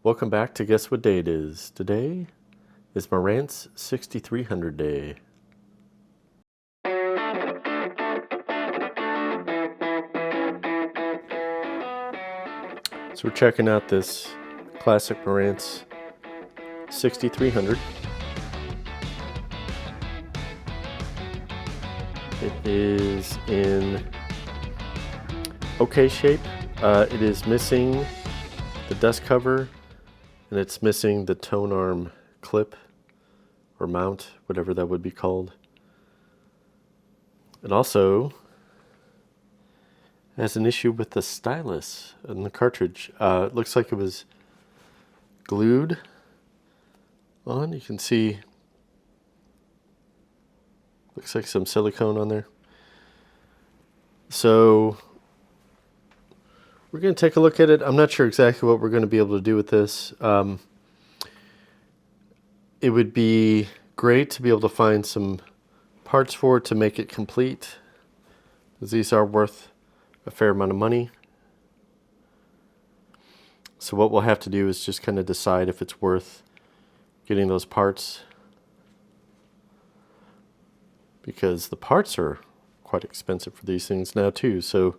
Welcome back to Guess What Day It Is. Today is Marantz 6300 Day. So we're checking out this classic Marantz 6300. It is in okay shape. It is missing the dust cover, and it's missing the tone arm clip or mount, whatever that would be called. It also has an issue with the stylus and the cartridge. It looks like it was glued on. You can see, looks like some silicone on there. So we're going to take a look at it. I'm not sure exactly what we're going to be able to do with this. It would be great to be able to find some parts for it to make it complete, because these are worth a fair amount of money. So what we'll have to do is just kind of decide if it's worth getting those parts, because the parts are quite expensive for these things now too. So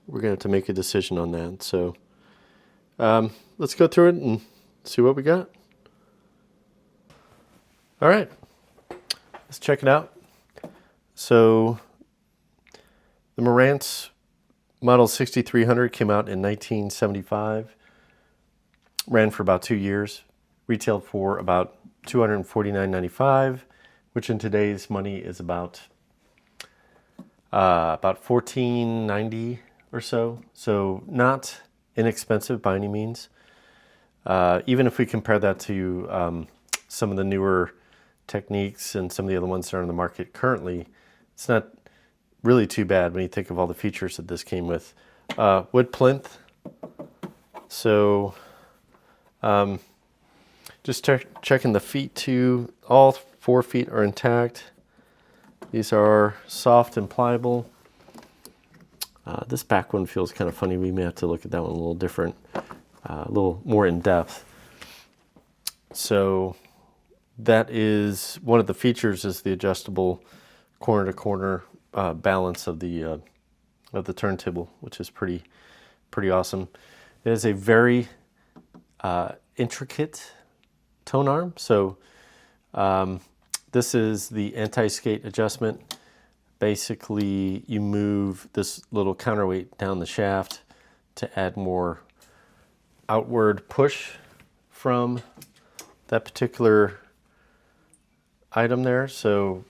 we're going to have to make a decision on that. So let's go through it and see what we got. All right, let's check it out. So the Marantz Model 6300 came out in 1975, ran for about 2 years, retailed for about $249.95, which in today's money is about $14.90 or so. So not inexpensive by any means. Even if we compare that to some of the newer techniques and some of the other ones that are on the market currently, it's not really too bad when you think of all the features that this came with. Wood plinth. So just checking the feet too. All 4 feet are intact. These are soft and pliable. This back one feels kind of funny. We may have to look at that one a little different, a little more in depth. So that is one of the features, is the adjustable corner to corner balance of the turntable, which is pretty awesome. It is a very intricate tone arm. So this is the anti-skate adjustment. Basically, you move this little counterweight down the shaft to add more outward push from that particular item there. So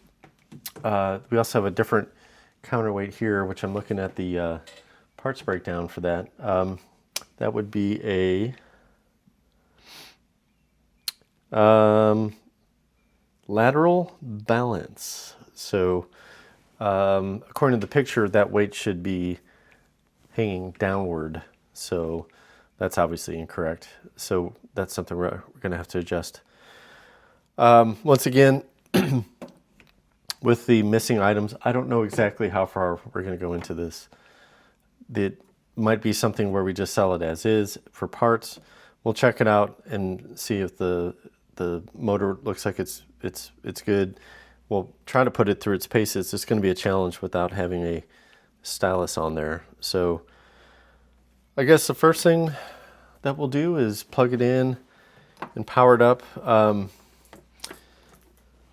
we also have a different counterweight here, which I'm looking at the parts breakdown for that. That would be a lateral balance. So according to the picture, that weight should be hanging downward. So that's obviously incorrect. So that's something we're going to have to adjust. Once again, with the missing items, I don't know exactly how far we're going to go into this. It might be something where we just sell it as is for parts. We'll check it out and see if the motor looks like it's good. We'll try to put it through its paces. It's going to be a challenge without having a stylus on there. So I guess the first thing that we'll do is plug it in and power it up.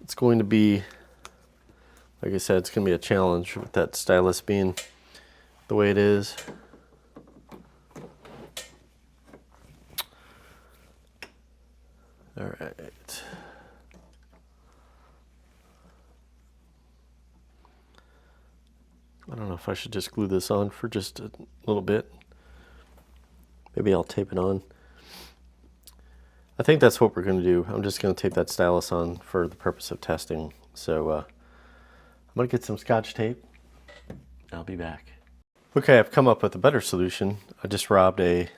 It's going to be, like I said, it's going to be a challenge with that stylus being the way it is. All right. I don't know if I should just glue this on for just a little bit. Maybe I'll tape it on. I think that's what we're going to do. I'm just going to tape that stylus on for the purpose of testing. So I'm going to get some Scotch tape. I'll be back. Okay, I've come up with a better solution. I just robbed a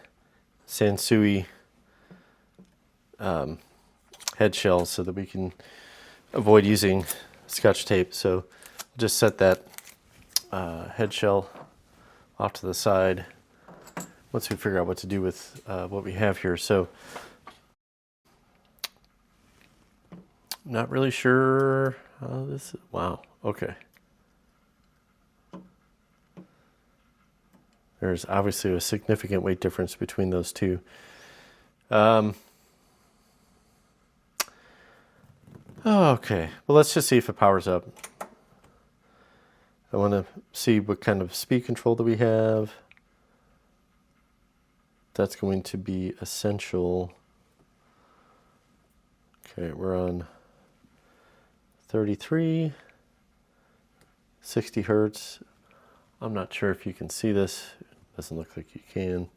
Sansui head shell so that we can avoid using Scotch tape. So I'll just set that head shell off to the side. once we figure out what to do with what we have here. So I'm not really sure how this is. Wow. Okay. There's obviously a significant weight difference between those two. Okay, well, let's just see if it powers up. I want to see what kind of speed control that we have. That's going to be essential. Okay, we're on 33, 60 hertz. I'm not sure if you can see this. It doesn't look like you can.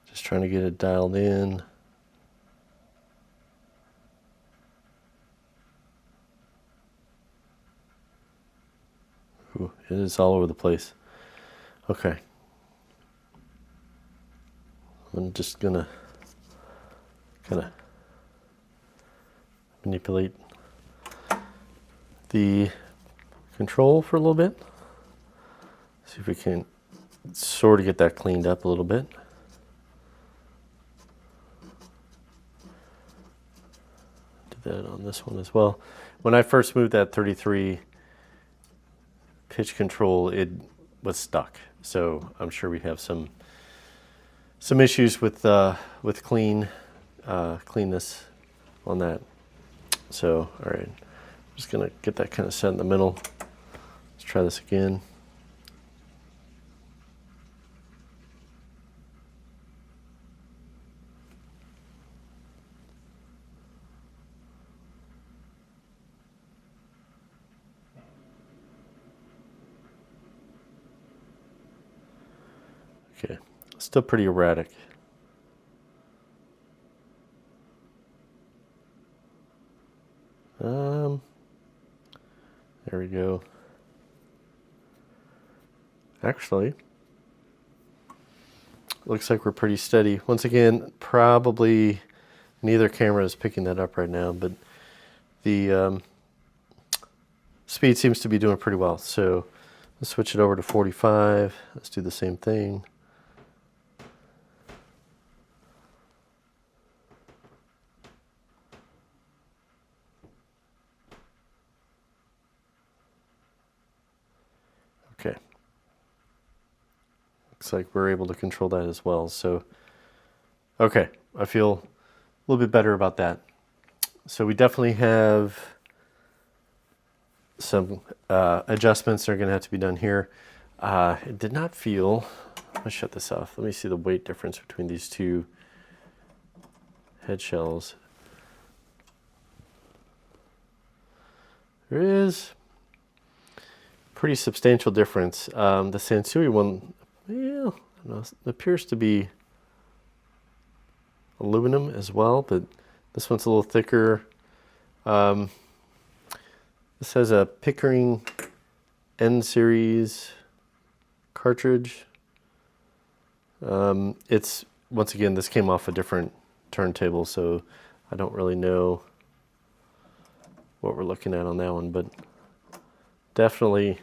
Just trying to get it dialed in. Ooh, it is all over the place. Okay. I'm just gonna kind of manipulate the control for a little bit. See if we can sort of get that cleaned up a little bit. Do that on this one as well. When I first moved that 33 pitch control, it was stuck. So I'm sure we have some issues with cleanness on that. So all right, I'm just gonna get that kind of set in the middle. Let's try this again. Okay, still pretty erratic. There we go. Actually, looks like we're pretty steady. Once again, probably neither camera is picking that up right now, but the speed seems to be doing pretty well. So let's switch it over to 45. Let's do the same thing. Okay. Looks like we're able to control that as well. So, okay, I feel a little bit better about that. So we definitely have some adjustments that are going to have to be done here. It did not feel, let me shut this off. Let me see the weight difference between these two head shells. There is pretty substantial difference. The Sansui one, yeah, I don't know, it appears to be aluminum as well, but this one's a little thicker. This has a Pickering N series cartridge. It's, once again, this came off a different turntable, so I don't really know what we're looking at on that one, but definitely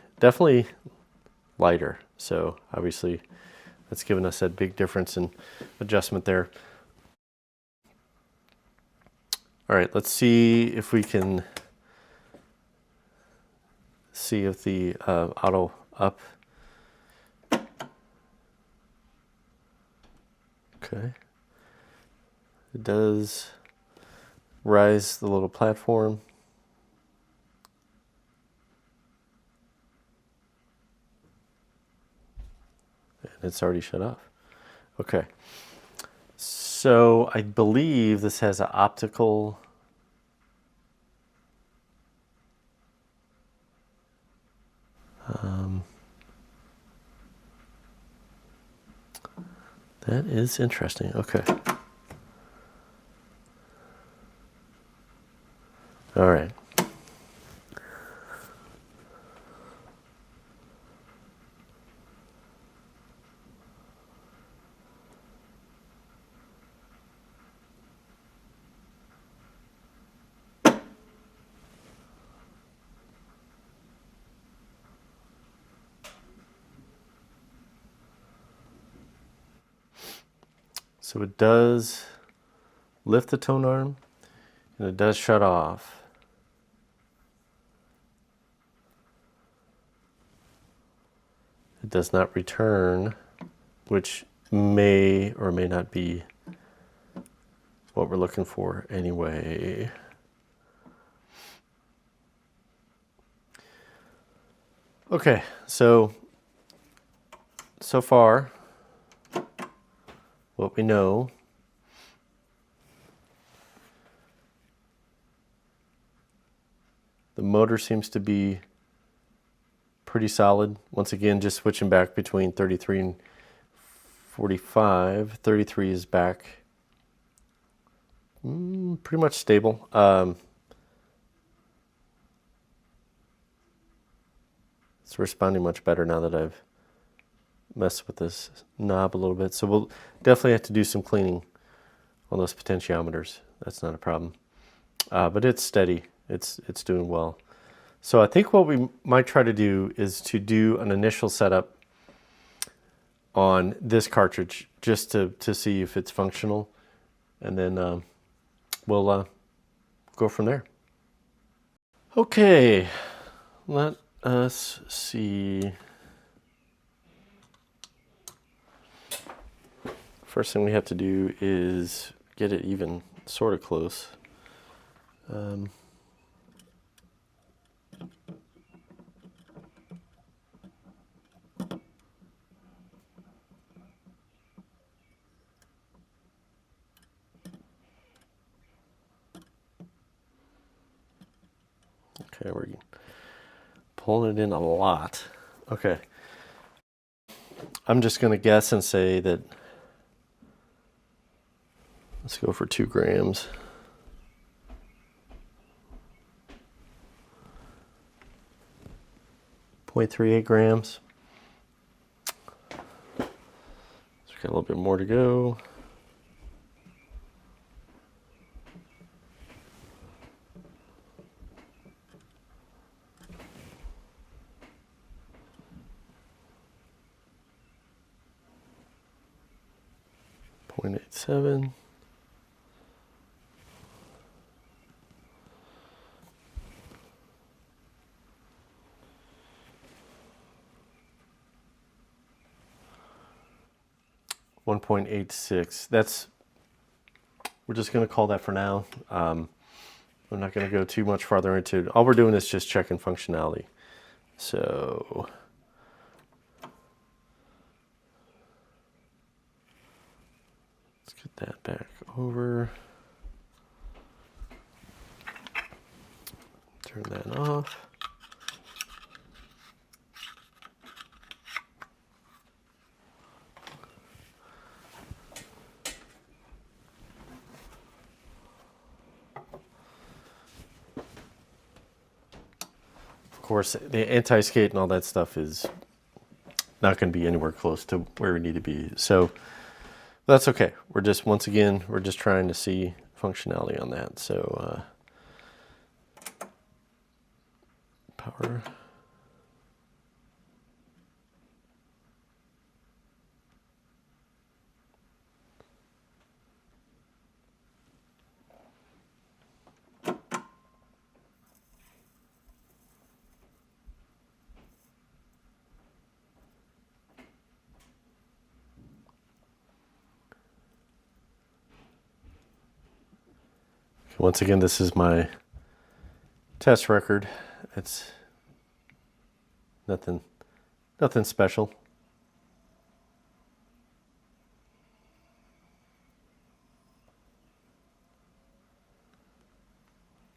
lighter. So obviously that's given us that big difference in adjustment there. All right, let's see if we can see if the auto up. Okay. It does rise the little platform. And it's already shut off. Okay. So I believe this has an optical that is interesting. Okay. All right. So it does lift the tone arm and it does shut off. It does not return, which may or may not be what we're looking for anyway. Okay, so far, what we know the motor seems to be pretty solid. Once again, just switching back between 33 and 45. 33 is back pretty much stable. It's responding much better now that I've messed with this knob a little bit. So we'll definitely have to do some cleaning on those potentiometers. That's not a problem. But it's steady. It's doing well. So I think what we might try to do is to do an initial setup on this cartridge just to see if it's functional. And then we'll go from there. Okay, let us see. First thing we have to do is get it even sort of close. Okay, we're pulling it in a lot. Okay. I'm just going to guess and say that, let's go for 2 grams. .38 grams. So we've got a little bit more to go. .87. .86. That's, we're just going to call that for now. I'm not going to go too much farther into it. All we're doing is just checking functionality. So let's get that back over. Turn that off. Of course, the anti-skate and all that stuff is not going to be anywhere close to where we need to be. So that's okay. We're just, once again, we're just trying to see functionality on that. So power. Once again, this is my test record. It's nothing special.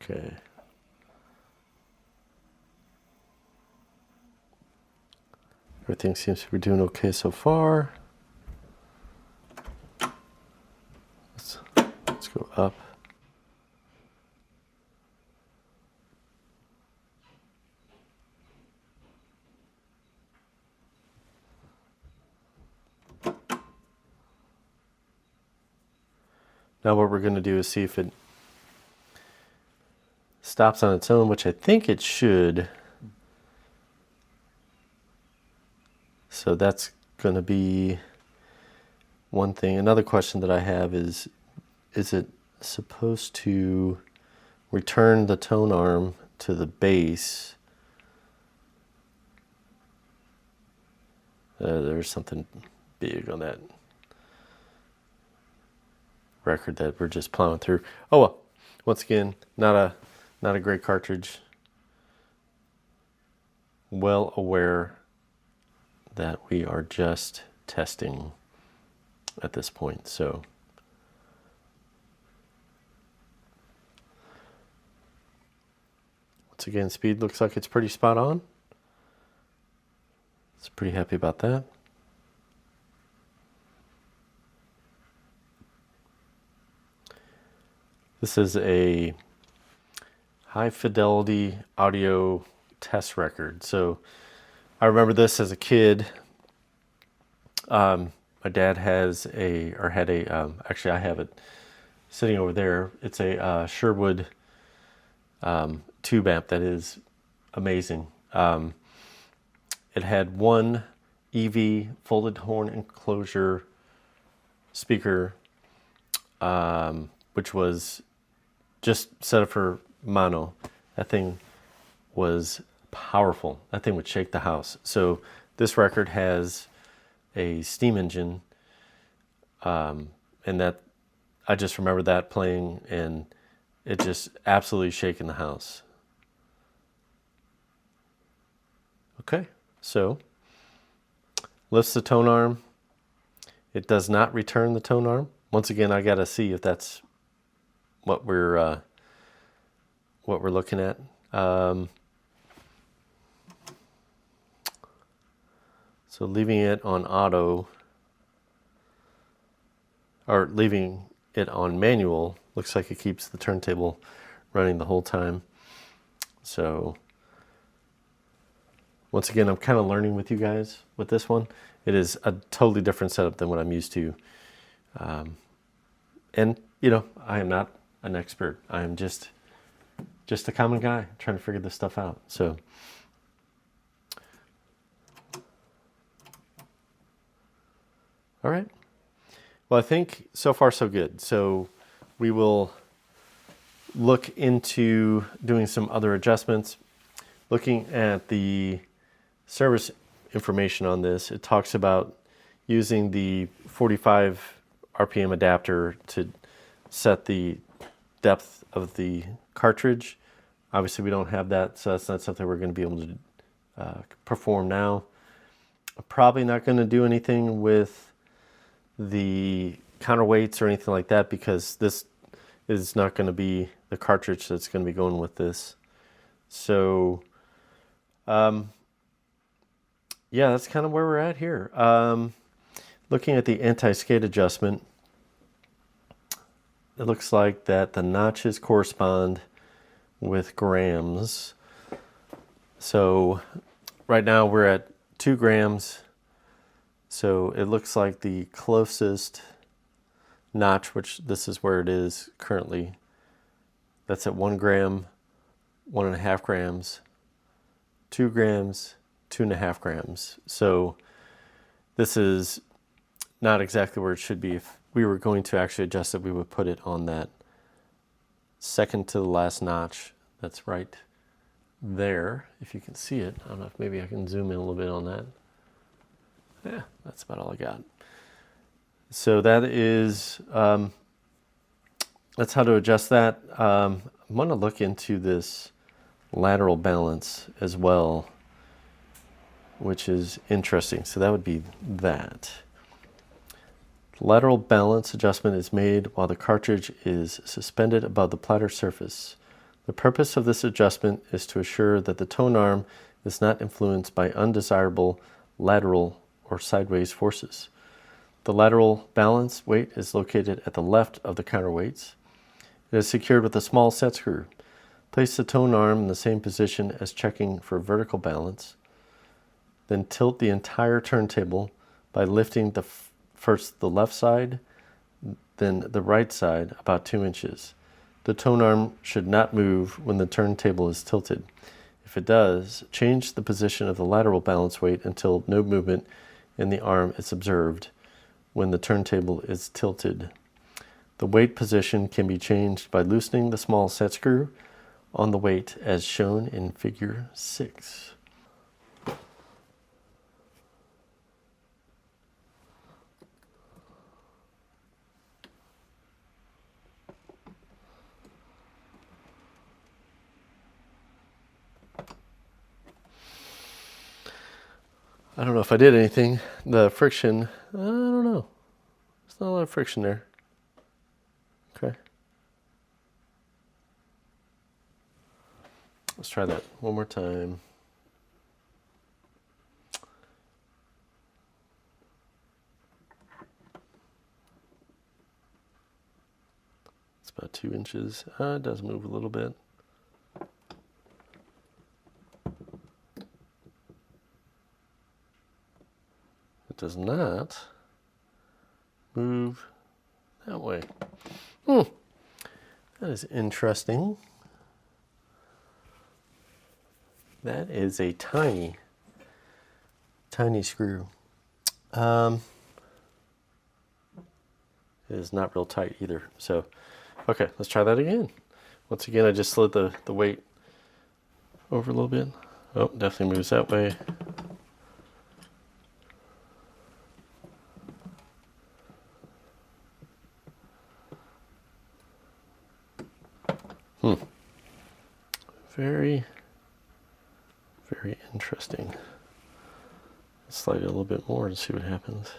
Okay. Everything seems to be doing okay so far. Let's go up. Now what we're going to do is see if it stops on its own, which I think it should. So that's going to be one thing. Another question that I have is it supposed to return the tone arm to the bass? There's something big on that record that we're just plowing through. Oh well, once again, not a great cartridge. Well aware that we are just testing at this point. So once again, speed looks like it's pretty spot on. So pretty happy about that. This is a high fidelity audio test record. So I remember this as a kid. My dad had actually I have it sitting over there. It's a Sherwood tube amp that is amazing. It had one EV folded horn enclosure speaker, which was just set up for mono. That thing was powerful. That thing would shake the house. So this record has a steam engine, and that I just remember that playing, and it just absolutely shaking the house. Okay, so lifts the tone arm. It does not return the tone arm. Once again, I got to see if that's what we're looking at. So leaving it on auto, or leaving it on manual, looks like it keeps the turntable running the whole time. So once again, I'm kind of learning with you guys with this one. It is a totally different setup than what I'm used to. And, you know, I am not an expert. I am just a common guy trying to figure this stuff out. So all right. Well, I think so far so good. So we will look into doing some other adjustments. Looking at the service information on this, it talks about using the 45 RPM adapter to set the depth of the cartridge. Obviously, we don't have that, so that's not something we're going to be able to perform now. I'm probably not going to do anything with the counterweights or anything like that, because this is not going to be the cartridge that's going to be going with this. So yeah, that's kind of where we're at here. Looking at the anti-skate adjustment, it looks like that the notches correspond with grams. So right now we're at 2 grams. So it looks like the closest notch, which this is where it is currently, that's at 1 gram, 1.5 grams, 2 grams, 2.5 grams. So this is not exactly where it should be. If we were going to actually adjust it, we would put it on that second to the last notch. That's right there, if you can see it. I don't know if maybe I can zoom in a little bit on that. Yeah, that's about all I got. So that is, that's how to adjust that. I'm going to look into this lateral balance as well, which is interesting. So that would be that. Lateral balance adjustment is made while the cartridge is suspended above the platter surface. The purpose of this adjustment is to assure that the tone arm is not influenced by undesirable lateral or sideways forces. The lateral balance weight is located at the left of the counterweights. It is secured with a small set screw. Place the tone arm in the same position as checking for vertical balance. Then tilt the entire turntable by lifting first the left side, then the right side about 2 inches. The tone arm should not move when the turntable is tilted. If it does, change the position of the lateral balance weight until no movement in the arm is observed. when the turntable is tilted. The weight position can be changed by loosening the small set screw on the weight as shown in figure 6. I don't know if I did anything. The friction, I don't know. There's not a lot of friction there. Okay. Let's try that one more time. It's about 2 inches. It does move a little bit. It does not move that way. That is interesting. That is a tiny, tiny screw. It is not real tight either. So, okay, let's try that again. Once again, I just slid the weight over a little bit. Oh, definitely moves that way. Very, very interesting. Let's slide it a little bit more to see what happens.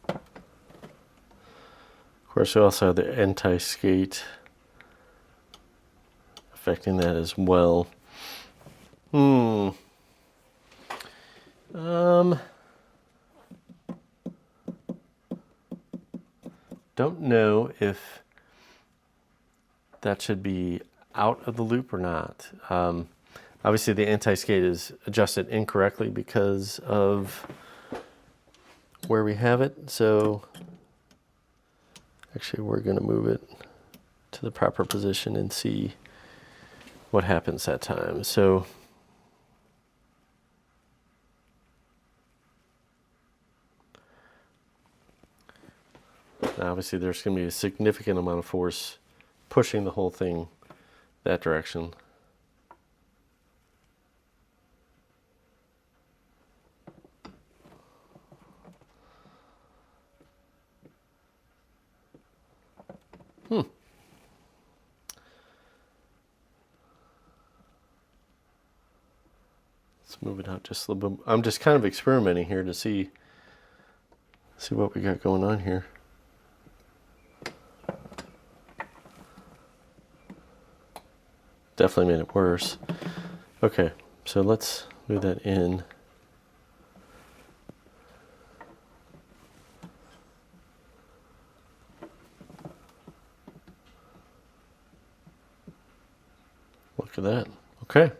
Of course, we also have the anti-skate affecting that as well. Don't know if that should be out of the loop or not. Obviously, the anti-skate is adjusted incorrectly because of where we have it. So actually, we're going to move it to the proper position and see what happens that time. So obviously there's going to be a significant amount of force pushing the whole thing that direction. Let's move it out just a little bit. I'm just kind of experimenting here to see what we got going on here. Definitely made it worse. Okay, so let's move that in. Look at that. Okay.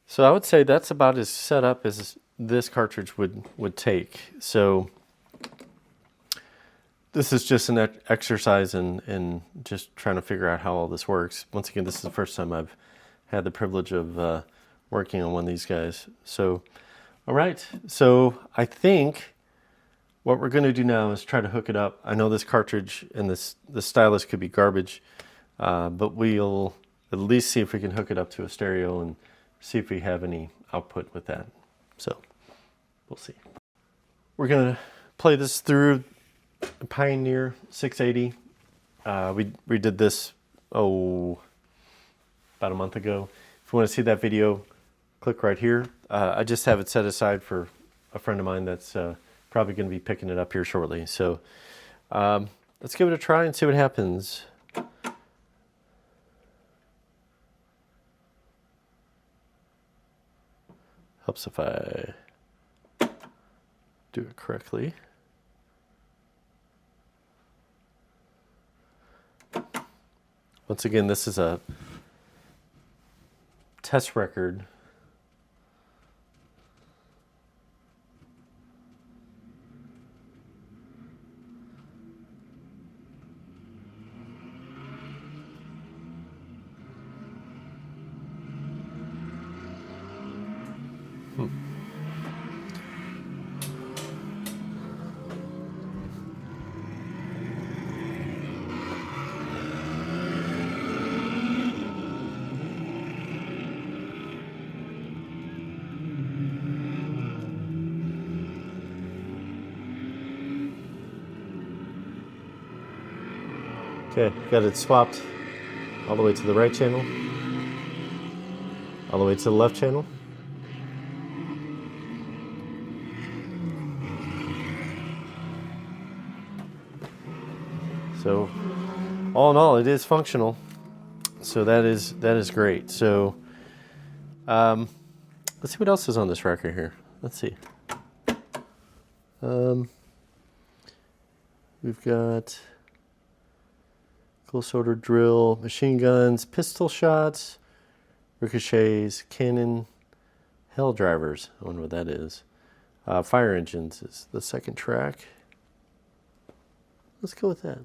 So I would say that's about as set up as this cartridge would take. So this is just an exercise in just trying to figure out how all this works. Once again, this is the first time I've had the privilege of working on one of these guys. So, all right. So I think what we're going to do now is try to hook it up. I know this cartridge and the stylus could be garbage, but we'll at least see if we can hook it up to a stereo and see if we have any output with that. So we'll see. We're going to play this through Pioneer 680. We did this, about a month ago. If you want to see that video, click right here. I just have it set aside for a friend of mine that's probably going to be picking it up here shortly. So let's give it a try and see what happens. Helps if I do it correctly. Once again, this is a test record Okay, got it swapped all the way to the right channel, all the way to the left channel. So all in all, it is functional. So that is great. So let's see what else is on this rack right here. Let's see. We've got close order drill, machine guns, pistol shots, ricochets, cannon, hell drivers. I wonder what that is. Fire engines is the second track. Let's go with that.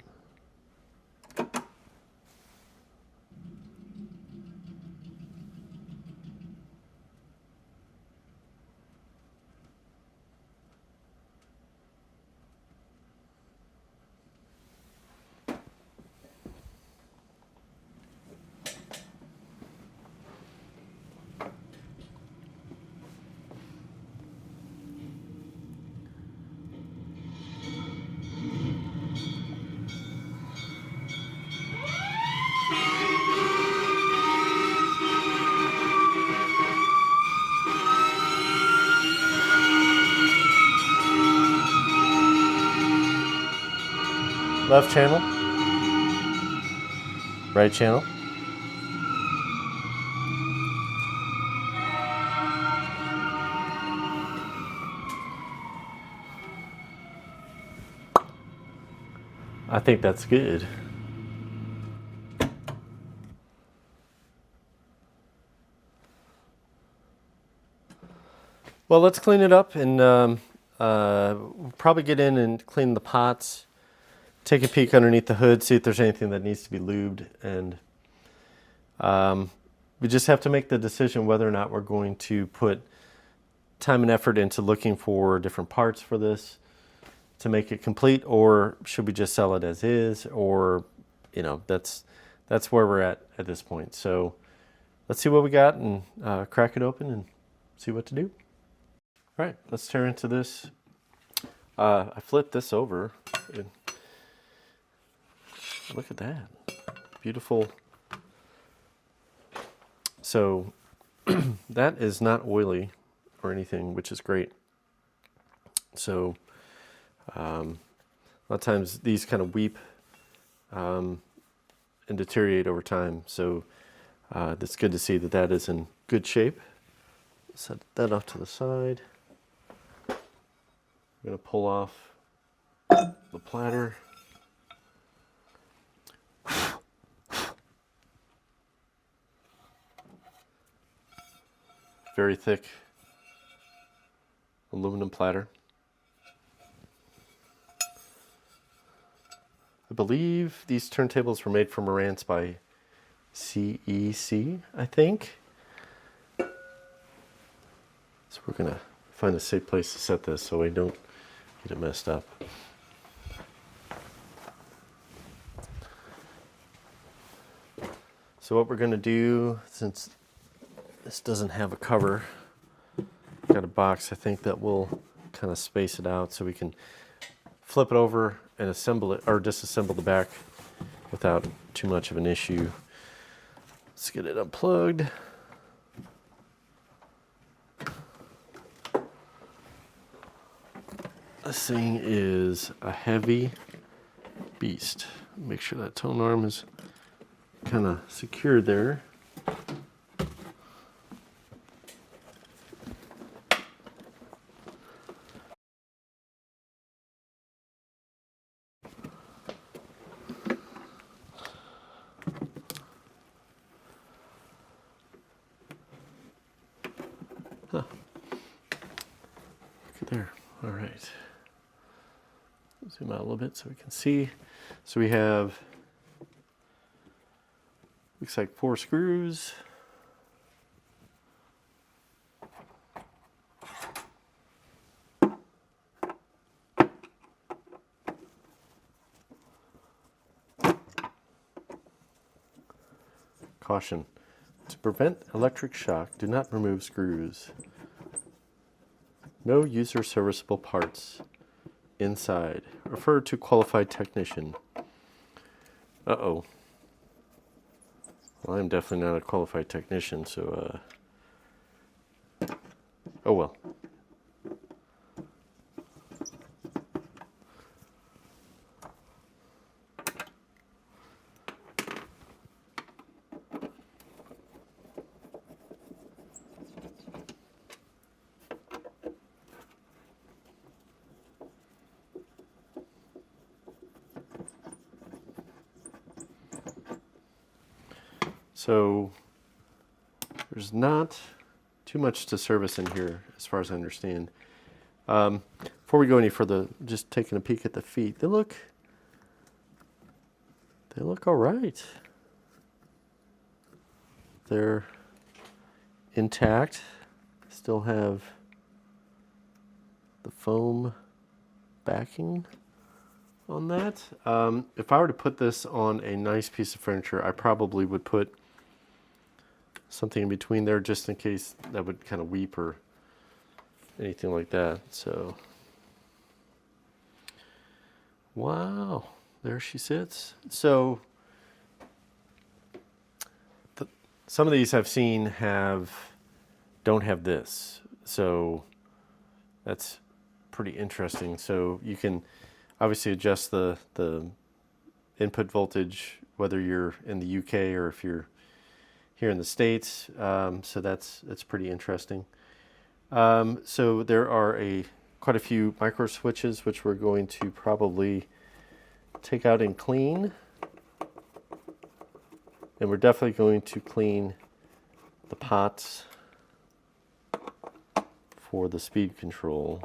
Left channel, right channel. I think that's good. Well, let's clean it up and we'll probably get in and clean the pots. Take a peek underneath the hood, see if there's anything that needs to be lubed, and we just have to make the decision whether or not we're going to put time and effort into looking for different parts for this to make it complete, or should we just sell it as is, or that's where we're at this point. So let's see what we got and crack it open and see what to do. All right, let's tear into this. I flipped this over. Look at that. Beautiful. So that is not oily or anything, which is great. So a lot of times these kind of weep and deteriorate over time. So it's good to see that that is in good shape. Set that off to the side. I'm going to pull off the platter. Very thick aluminum platter. I believe these turntables were made for Marantz by CEC, I think. So we're going to find a safe place to set this so we don't get it messed up. So what we're going to do, since this doesn't have a cover, got a box, I think that will kind of space it out so we can flip it over and assemble it, or disassemble the back without too much of an issue. Let's get it unplugged. This thing is a heavy beast. Make sure that tone arm is kind of secured there. Huh. Look at there. All right. Zoom out a little bit so we can see. So we have, looks like 4 screws. Caution. To prevent electric shock, do not remove screws. No user serviceable parts inside. Refer to qualified technician. Uh-oh. Well, I'm definitely not a qualified technician, so, oh well. So there's not too much to service in here, as far as I understand. Before we go any further, just taking a peek at the feet. They look all right. They're intact. Still have the foam backing on that. If I were to put this on a nice piece of furniture, I probably would put something in between there just in case that would kind of weep or anything like that. So, wow, there she sits. So, some of these I've seen don't have this. So, that's pretty interesting. So you can obviously adjust the input voltage whether you're in the UK or if you're here in the States. So that's pretty interesting. So there are quite a few micro switches which we're going to probably take out and clean. And we're definitely going to clean the pots for the speed control.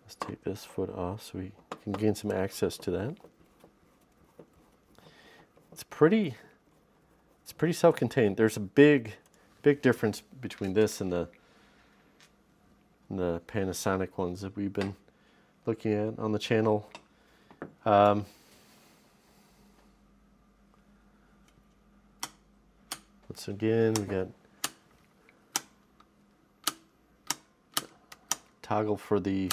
Let's take this foot off so we can gain some access to that. It's pretty self-contained. There's a big difference between this and the Panasonic ones that we've been looking at on the channel. Once again, we got toggle for the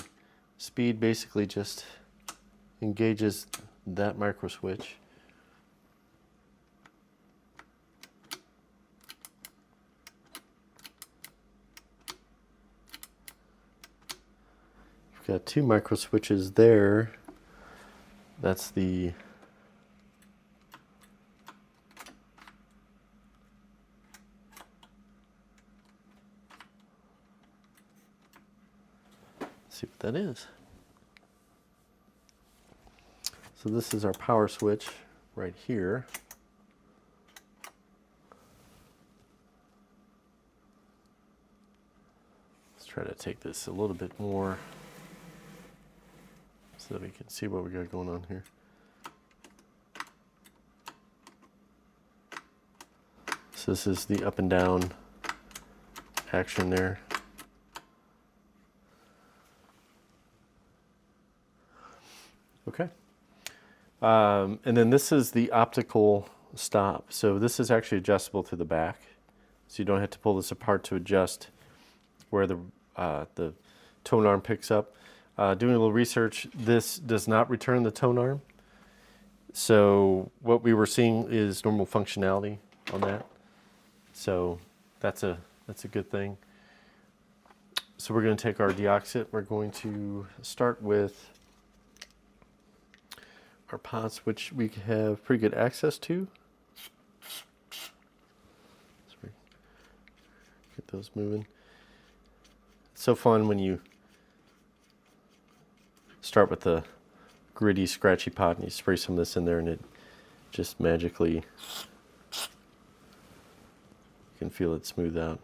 speed, basically just engages that micro switch. We've got two micro switches there. That's the see what that is. So this is our power switch right here. Let's try to take this a little bit more so that we can see what we got going on here. So this is the up and down action there. Okay. And then this is the optical stop. So this is actually adjustable to the back. So you don't have to pull this apart to adjust where the tone arm picks up. Doing a little research, this does not return the tone arm. So what we were seeing is normal functionality on that. So that's a good thing. So we're going to take our deoxit. We're going to start with our pots, which we have pretty good access to. So we get those moving. It's so fun when you start with the gritty, scratchy pot and you spray some of this in there and it just magically, you can feel it smooth out.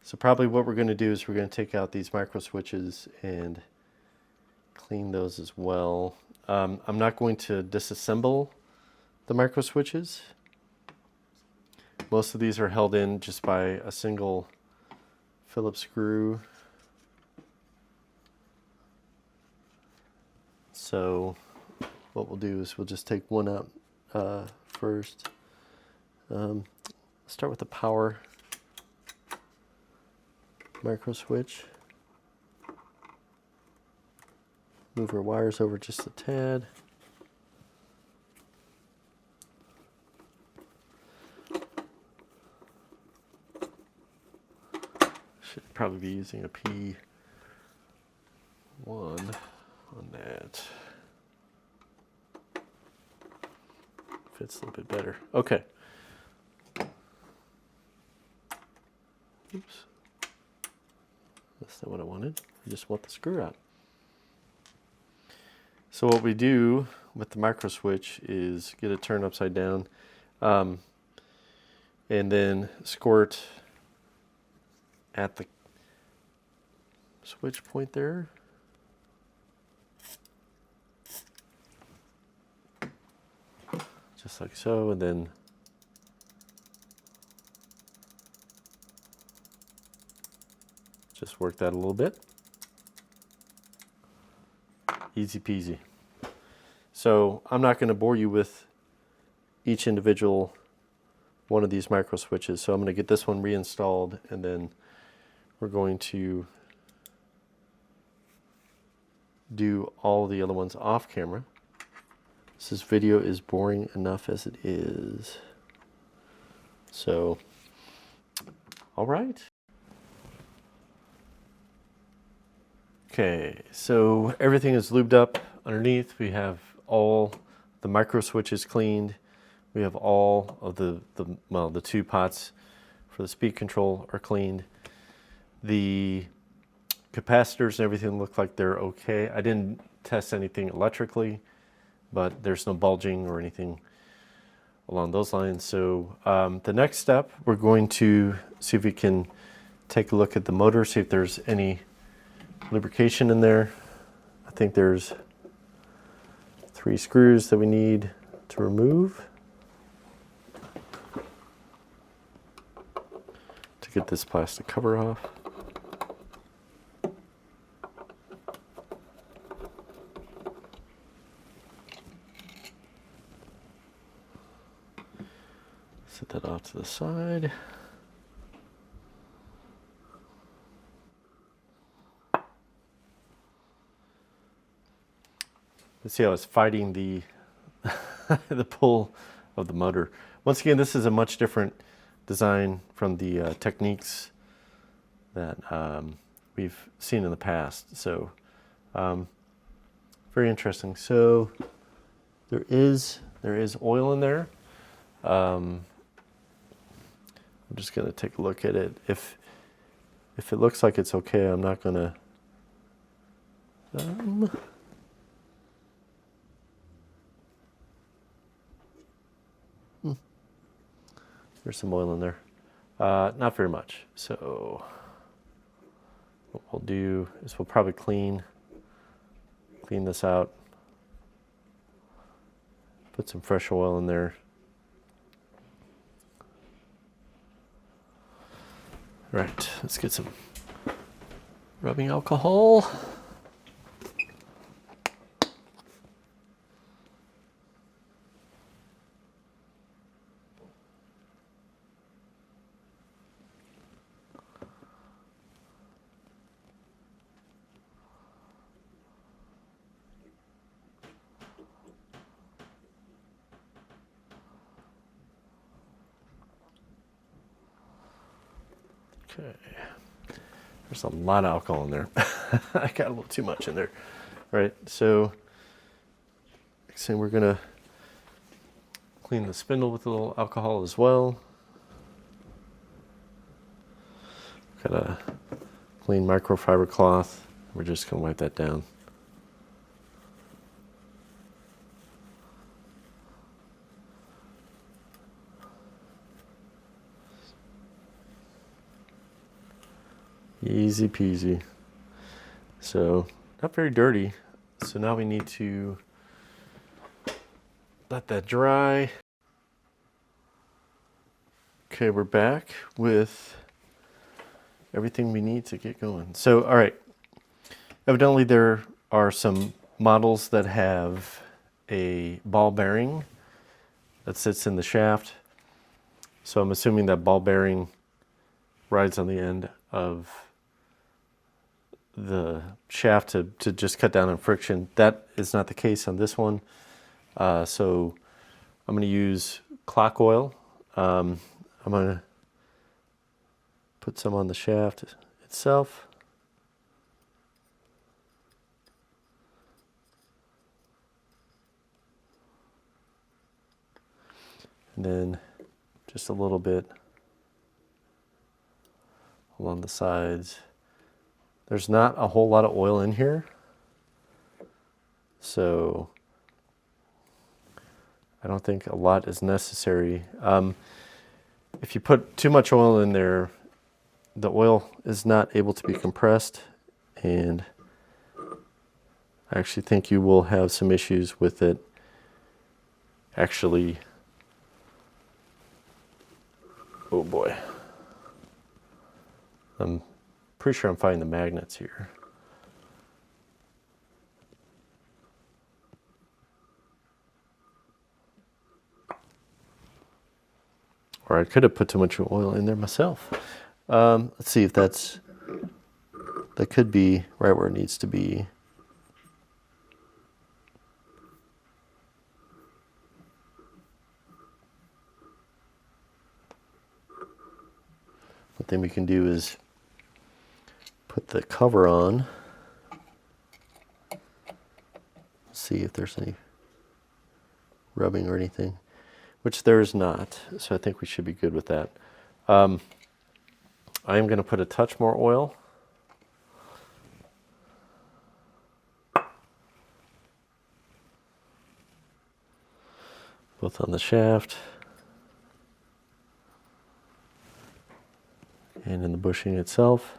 So probably what we're going to do is we're going to take out these micro switches and clean those as well. I'm not going to disassemble the micro switches. Most of these are held in just by a single Phillips screw. So what we'll do is we'll just take one out first. Start with the power micro switch. Move our wires over just a tad. Should probably be using a P1 on that. Fits a little bit better. Okay. Oops. That's not what I wanted. I just want the screw out. So what we do with the micro switch is get it turned upside down, and then squirt at the switch point there. Just like so, and then just work that a little bit. Easy peasy. So I'm not going to bore you with each individual one of these micro switches. So I'm going to get this one reinstalled, and then we're going to do all the other ones off camera. This video is boring enough as it is. So, all right. Okay, so everything is lubed up underneath. We have all the micro switches cleaned. We have all of the 2 pots for the speed control are cleaned. The capacitors and everything look like they're okay. I didn't test anything electrically, but there's no bulging or anything along those lines. So the next step, we're going to see if we can take a look at the motor, see if there's any lubrication in there. I think there's 3 screws that we need to remove to get this plastic cover off. Set that off to the side. Let's see how it's fighting the the pull of the motor. Once again, this is a much different design from the techniques that we've seen in the past. So very interesting. So there is oil in there. I'm just going to take a look at it. If it looks like it's okay, I'm not going to. There's some oil in there. Not very much. So what we'll do is we'll probably clean this out. Put some fresh oil in there. Right, let's get some rubbing alcohol. Okay, there's a lot of alcohol in there. I got a little too much in there. All right, so we're gonna clean the spindle with a little alcohol as well. Got a clean microfiber cloth. We're just gonna wipe that down. Easy peasy. So not very dirty. So now we need to let that dry. Okay, we're back with everything we need to get going. So, all right. Evidently there are some models that have a ball bearing that sits in the shaft. So I'm assuming that ball bearing rides on the end of the shaft to just cut down on friction. That is not the case on this one. So I'm going to use clock oil. I'm going to put some on the shaft itself. And then just a little bit along the sides. There's not a whole lot of oil in here, so I don't think a lot is necessary. If you put too much oil in there, the oil is not able to be compressed, and I actually think you will have some issues with it actually. Oh boy. I'm pretty sure I'm finding the magnets here. Or I could have put too much oil in there myself. Let's see if that could be right where it needs to be. One thing we can do is put the cover on. See if there's any rubbing or anything, which there is not. So I think we should be good with that. I am going to put a touch more oil. Both on the shaft and in the bushing itself.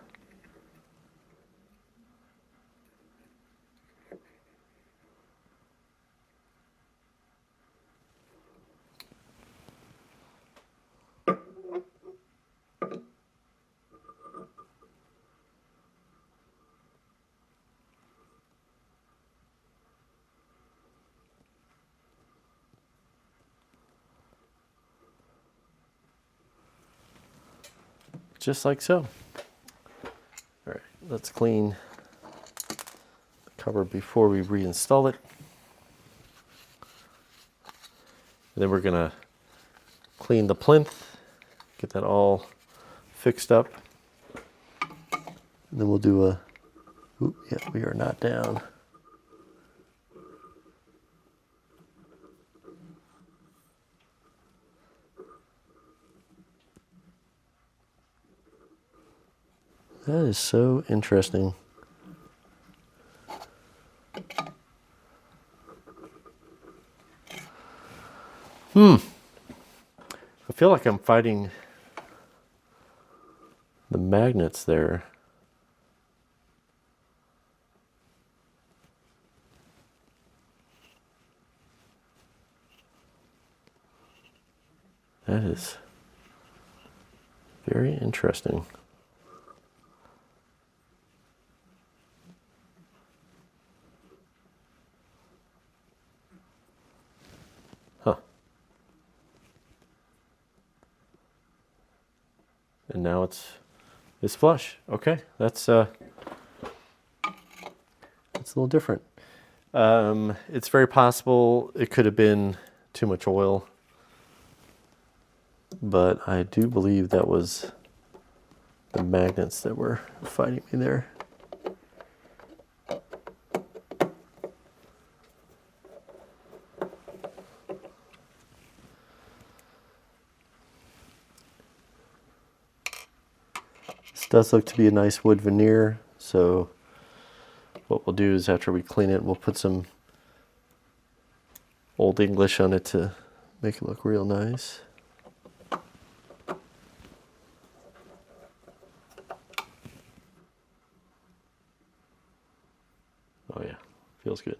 Just like so. All right, let's clean the cover before we reinstall it. And then we're gonna clean the plinth, get that all fixed up. And then we'll do a, ooh, yeah, we are not down. That is so interesting. I feel like I'm fighting the magnets there. That is very interesting. Huh. And now it's flush. Okay, that's a little different. It's very possible it could have been too much oil, but I do believe that was the magnets that were fighting me there. This does look to be a nice wood veneer, so what we'll do is after we clean it, we'll put some Old English on it to make it look real nice. Oh yeah, feels good.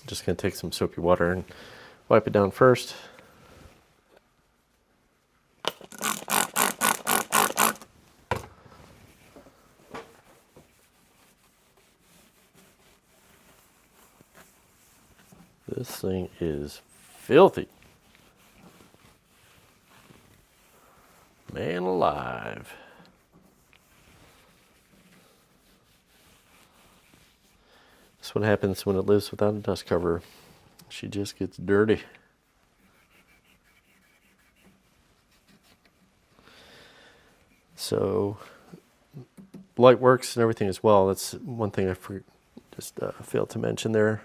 Just gonna take some soapy water and wipe it down first. This thing is filthy. Man alive. That's what happens when it lives without a dust cover. She just gets dirty. So light works and everything as well. That's one thing I just failed to mention there.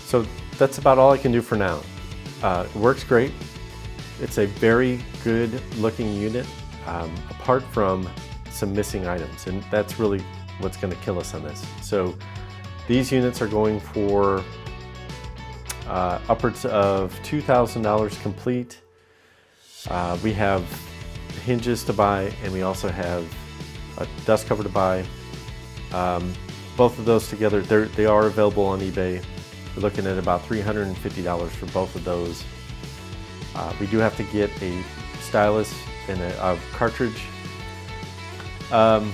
So that's about all I can do for now. It works great. It's a very good looking unit, apart from some missing items, and that's really what's going to kill us on this. So these units are going for upwards of $2,000 complete. We have hinges to buy, and we also have a dust cover to buy. Both of those together, they are available on eBay. We're looking at about $350 for both of those. We do have to get a stylus and a cartridge. I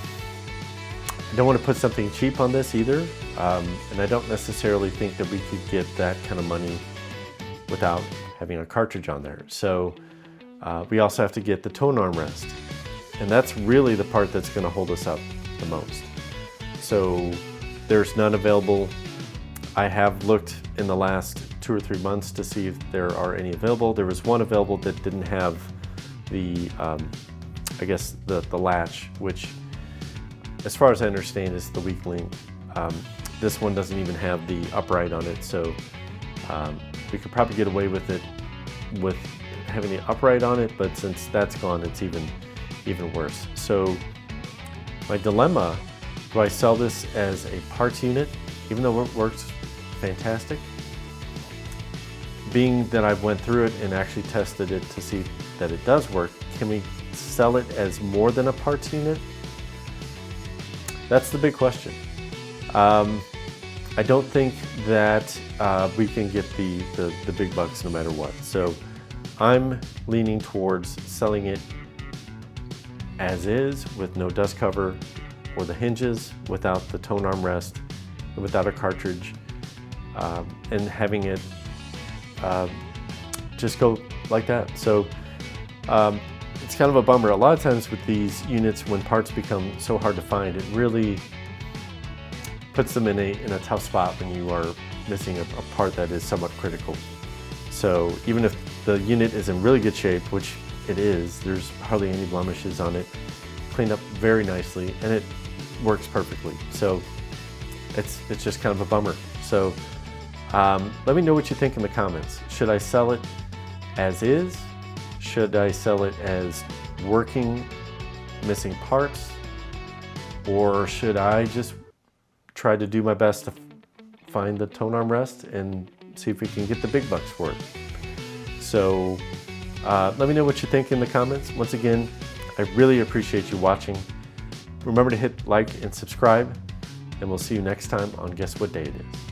don't want to put something cheap on this either, and I don't necessarily think that we could get that kind of money without having a cartridge on there. So we also have to get the tone armrest, and that's really the part that's going to hold us up the most. So there's none available. I have looked in the last 2 or 3 months to see if there are any available. There was one available that didn't have the, I guess the latch, which as far as I understand is the weak link. This one doesn't even have the upright on it, so we could probably get away with it with having the upright on it, but since that's gone, it's even worse. So my dilemma, do I sell this as a parts unit, even though it works fantastic? Being that I've went through it and actually tested it to see that it does work, can we sell it as more than a parts unit? That's the big question. I don't think that we can get the big bucks no matter what. So I'm leaning towards selling it as is, with no dust cover or the hinges, without the tone armrest, and without a cartridge, and having it just go like that. So it's kind of a bummer. A lot of times with these units, when parts become so hard to find, it really puts them in a tough spot when you are missing a part that is somewhat critical. So even if the unit is in really good shape, which it is, there's hardly any blemishes on it, cleaned up very nicely, and it works perfectly. So it's just kind of a bummer. So let me know what you think in the comments. Should I sell it as is? Should I sell it as working, missing parts? Or should I just try to do my best to find the tone armrest and see if we can get the big bucks for it? So let me know what you think in the comments. Once again, I really appreciate you watching. Remember to hit like and subscribe, and we'll see you next time on Guess What Day It Is.